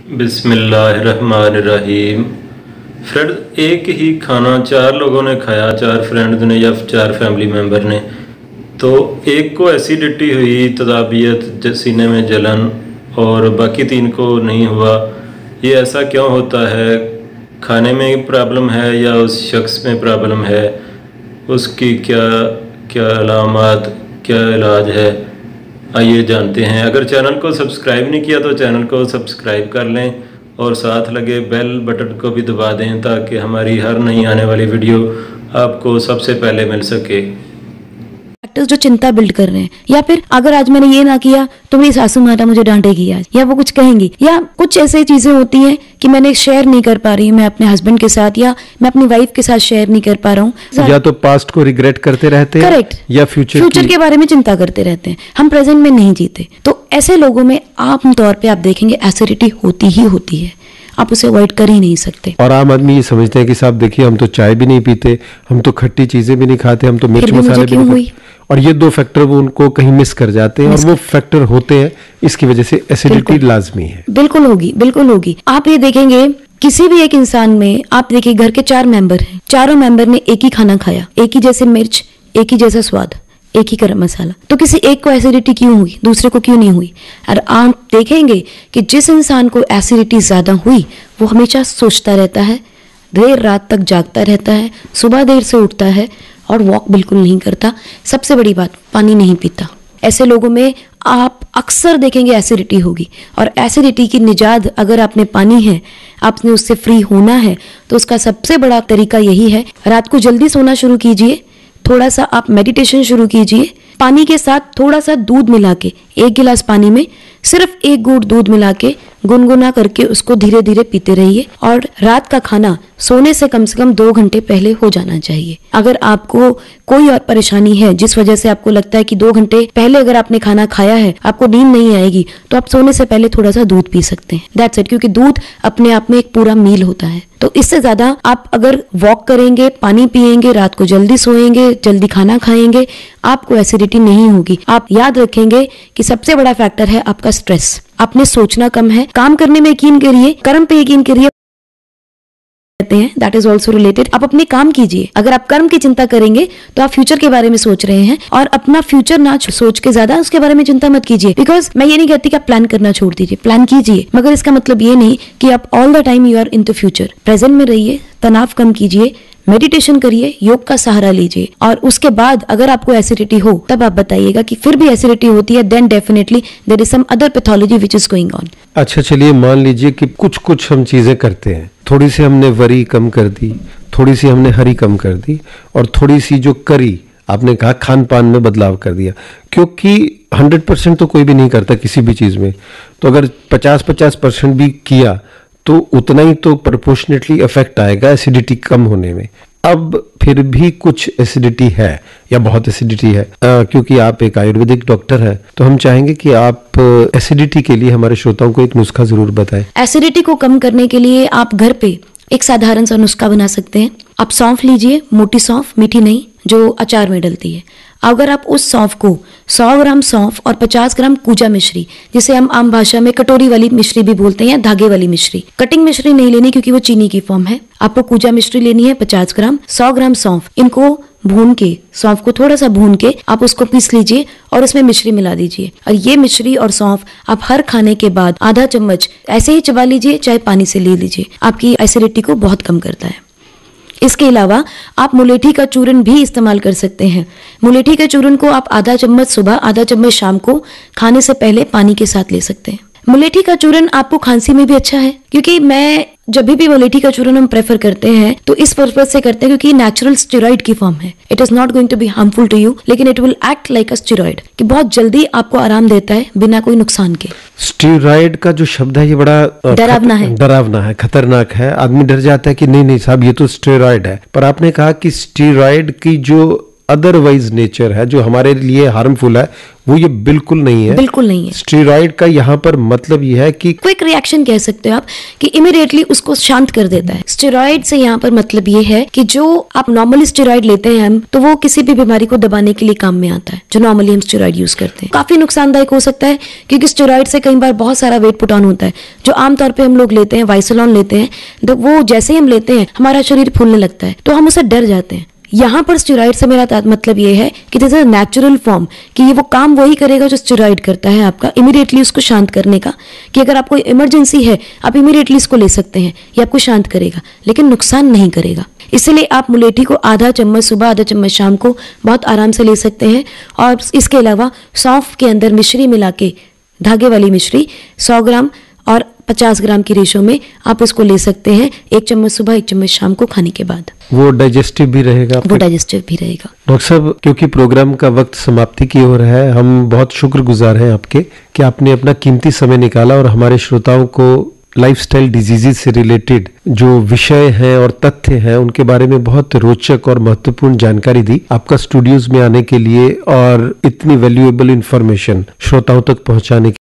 बिस्मिल्लाहिर्रहमानिर्रहीम। फ्रेंड, एक ही खाना 4 लोगों ने खाया, 4 फ्रेंड्स ने या 4 फैमिली मेम्बर ने। तो एक को एसिडिटी हुई, तदाबियत, सीने में जलन, और बाकी 3 को नहीं हुआ। ये ऐसा क्यों होता है? खाने में प्रॉब्लम है या उस शख्स में प्रॉब्लम है? उसकी क्या क्या अलामात, क्या इलाज है, आइए जानते हैं। अगर चैनल को सब्सक्राइब नहीं किया तो चैनल को सब्सक्राइब कर लें और साथ लगे बेल बटन को भी दबा दें ताकि हमारी हर नई आने वाली वीडियो आपको सबसे पहले मिल सके। फैक्टर्स जो चिंता बिल्ड कर रहे हैं, या फिर अगर आज मैंने ये ना किया तो मेरी सासू माता मुझे डांटेगी आज, या वो कुछ कहेंगी, या कुछ ऐसी चीजें होती हैं कि मैंने शेयर नहीं कर पा रही हूँ मैं अपने हस्बैंड के साथ, या मैं अपनी वाइफ के साथ शेयर नहीं कर पा रहा हूँ। या तो पास्ट को रिग्रेट करते रहते हैं, करेक्ट, या फ्यूचर के बारे में चिंता करते रहते हैं। हम प्रेजेंट में नहीं जीते। तो ऐसे लोगों में आम तौर पे आप देखेंगे एसिडिटी होती ही होती है, आप उसे अवॉइड कर ही नहीं सकते। और आम आदमी ये समझते हैं कि साहब देखिए, हम तो चाय भी नहीं पीते, हम तो खट्टी चीजें भी नहीं खाते, हम तो मिर्च मसाले भी नहीं खाते, और ये 2 फैक्टर वो उनको कहीं मिस कर जाते हैं, और वो फैक्टर होते हैं, इसकी वजह से एसिडिटी लाजमी है। बिल्कुल होगी, बिल्कुल होगी। आप ये देखेंगे किसी भी एक इंसान में, आप देखिए घर के 4 मेंबर हैं, चारों मेंबर ने एक ही खाना खाया, एक ही जैसे मिर्च, एक ही जैसा स्वाद, एक ही गरम मसाला, तो किसी एक को एसिडिटी क्यों हुई, दूसरे को क्यों नहीं हुई? और आप देखेंगे कि जिस इंसान को एसिडिटी ज्यादा हुई वो हमेशा सोचता रहता है, देर रात तक जागता रहता है, सुबह देर से उठता है और वॉक बिल्कुल नहीं करता। सबसे बड़ी बात, पानी नहीं पीता। ऐसे लोगों में आप अक्सर देखेंगे एसिडिटी होगी। और एसिडिटी की निजात अगर आपने पानी है, आपने उससे फ्री होना है, तो उसका सबसे बड़ा तरीका यही है, रात को जल्दी सोना शुरू कीजिए, थोड़ा सा आप मेडिटेशन शुरू कीजिए, पानी के साथ थोड़ा सा दूध मिला के, 1 गिलास पानी में सिर्फ 1 घूंट दूध मिला के गुनगुना करके उसको धीरे धीरे पीते रहिए। और रात का खाना सोने से कम 2 घंटे पहले हो जाना चाहिए। अगर आपको कोई और परेशानी है जिस वजह से आपको लगता है कि 2 घंटे पहले अगर आपने खाना खाया है आपको नींद नहीं आएगी, तो आप सोने से पहले थोड़ा सा दूध पी सकते हैं। दैट्स इट, क्योंकि दूध अपने आप में एक पूरा मील होता है। तो इससे ज्यादा आप अगर वॉक करेंगे, पानी पिएंगे, रात को जल्दी सोएंगे, जल्दी खाना खाएंगे, आपको एसिडिटी नहीं होगी। आप याद रखेंगे कि सबसे बड़ा फैक्टर है आपका स्ट्रेस। आपने सोचना कम है, काम करने में यकीन करिए, कर्म पे यकीन करिए, दैट इज ऑल्सो रिलेटेड। आप अपने काम कीजिए। अगर आप कर्म की चिंता करेंगे तो आप फ्यूचर के बारे में सोच रहे हैं, और अपना फ्यूचर ना सोच के ज्यादा उसके बारे में चिंता मत कीजिए। बिकॉज मैं ये नहीं कहती कि आप प्लान करना छोड़ दीजिए, प्लान कीजिए, मगर इसका मतलब ये नहीं कि आप all the time you are into future. Present में रहिए, तनाव कम कीजिए, मेडिटेशन करिए, योग का सहारा लीजिए, और उसके बाद अगर आपको एसिडिटी हो तब आप बताइएगा कि फिर भी एसिडिटी होती है, then definitely there is some other pathology which is going on. अच्छा, चलिए मान लीजिए कि कुछ हम चीजें करते हैं, थोड़ी सी हमने वरी कम कर दी, थोड़ी सी हमने हरी कम कर दी, और थोड़ी सी जो करी आपने कहा खान पान में बदलाव कर दिया, क्योंकि 100% तो कोई भी नहीं करता किसी भी चीज में। तो अगर 50% भी किया तो उतना ही तो प्रोपोर्शनेटली इफेक्ट आएगा एसिडिटी कम होने में। अब फिर भी कुछ एसिडिटी है या बहुत एसिडिटी है, क्योंकि आप एक आयुर्वेदिक डॉक्टर हैं, तो हम चाहेंगे कि आप एसिडिटी के लिए हमारे श्रोताओं को एक नुस्खा जरूर बताएं। एसिडिटी को कम करने के लिए आप घर पे एक साधारण सा नुस्खा बना सकते हैं। आप सौंफ लीजिए, मोटी सौंफ, मीठी नहीं, जो अचार में डलती है। अगर आप उस सौंफ को 100 ग्राम सौंफ और 50 ग्राम कूजा मिश्री, जिसे हम आम भाषा में कटोरी वाली मिश्री भी बोलते हैं, या धागे वाली मिश्री, कटिंग मिश्री नहीं लेनी क्योंकि वो चीनी की फॉर्म है, आपको कूजा मिश्री लेनी है 50 ग्राम, 100 ग्राम सौंफ, इनको भून के, सौंफ को थोड़ा सा भून के आप उसको पीस लीजिए और उसमें मिश्री मिला दीजिए। और ये मिश्री और सौंफ आप हर खाने के बाद आधा चम्मच ऐसे ही चबा लीजिए, चाहे पानी से ले लीजिए, आपकी एसिडिटी को बहुत कम करता है। इसके अलावा आप मुलेठी का चूरन भी इस्तेमाल कर सकते हैं। मुलेठी के चूरन को आप आधा चम्मच सुबह, आधा चम्मच शाम को खाने से पहले पानी के साथ ले सकते हैं। मुलेठी का चूरन आपको खांसी में भी अच्छा है, क्योंकि मैं जब भी मुलेठी का चूरन हम प्रेफर करते हैं तो इस पर्पज से करते हैं क्योंकि नेचुरल स्टेरॉइड की फॉर्म है। It is not going to be harmful to you, लेकिन it will act like a steroid, कि बहुत जल्दी आपको आराम देता है बिना कोई नुकसान के। स्टेरॉइड का जो शब्द है ये बड़ा डरावना है, खतरनाक है। आदमी डर जाता है कि नहीं साहब ये तो स्टेरॉइड है, पर आपने कहा कि स्टेरॉइड की जो अदरवाइज नेचर है, जो हमारे लिए हार्मफुल है, वो ये बिल्कुल नहीं है। बिल्कुल नहीं है। स्टेरॉइड का यहाँ पर मतलब ये है कि क्विक रिएक्शन कह सकते हो आप, कि इमीडिएटली उसको शांत कर देता है। स्टेरॉइड से यहाँ पर मतलब ये है कि जो आप नॉर्मली स्टेरॉइड लेते हैं हम, तो वो किसी भी बीमारी को दबाने के लिए काम में आता है, जो नॉर्मली हम स्टेरॉइड यूज करते हैं। काफी नुकसानदायक हो सकता है, क्योंकि स्टेरॉइड से कई बार बहुत सारा वेट पुट ऑन होता है। जो आमतौर पर हम लोग लेते हैं, वाइसोलॉन लेते हैं, तो वो जैसे ही हम लेते हैं हमारा शरीर फूलने लगता है, तो हम उससे डर जाते हैं। यहाँ पर स्टेरॉइड से मेरा मतलब ये है कि दिस इज नेचुरल फॉर्म, कि ये वो काम वही करेगा जो स्टेरॉइड करता है आपका, इमीडिएटली उसको शांत करने का। कि अगर आपको इमरजेंसी है, आप इमीडिएटली इसको ले सकते हैं, ये आपको शांत करेगा, लेकिन नुकसान नहीं करेगा। इसलिए आप मुलेठी को आधा चम्मच सुबह, आधा चम्मच शाम को बहुत आराम से ले सकते हैं। और इसके अलावा सौंफ के अंदर मिश्री मिला के, धागे वाली मिश्री 100 ग्राम और 50 ग्राम की रेशो में आप इसको ले सकते हैं, 1 चम्मच सुबह, 1 चम्मच शाम को खाने के बाद। वो डाइजेस्टिव भी रहेगा। वो डाइजेस्टिव भी रहेगा। डॉक्टर साहब, क्योंकि प्रोग्राम का वक्त समाप्ति की ओर है, हम बहुत शुक्रगुजार हैं आपके कि आपने अपना कीमती समय निकाला और हमारे श्रोताओं को लाइफस्टाइल डिजीजेज से रिलेटेड जो विषय हैं और तथ्य हैं उनके बारे में बहुत रोचक और महत्वपूर्ण जानकारी दी। आपका स्टूडियोज में आने के लिए और इतनी वैल्यूएबल इंफॉर्मेशन श्रोताओं तक पहुंचाने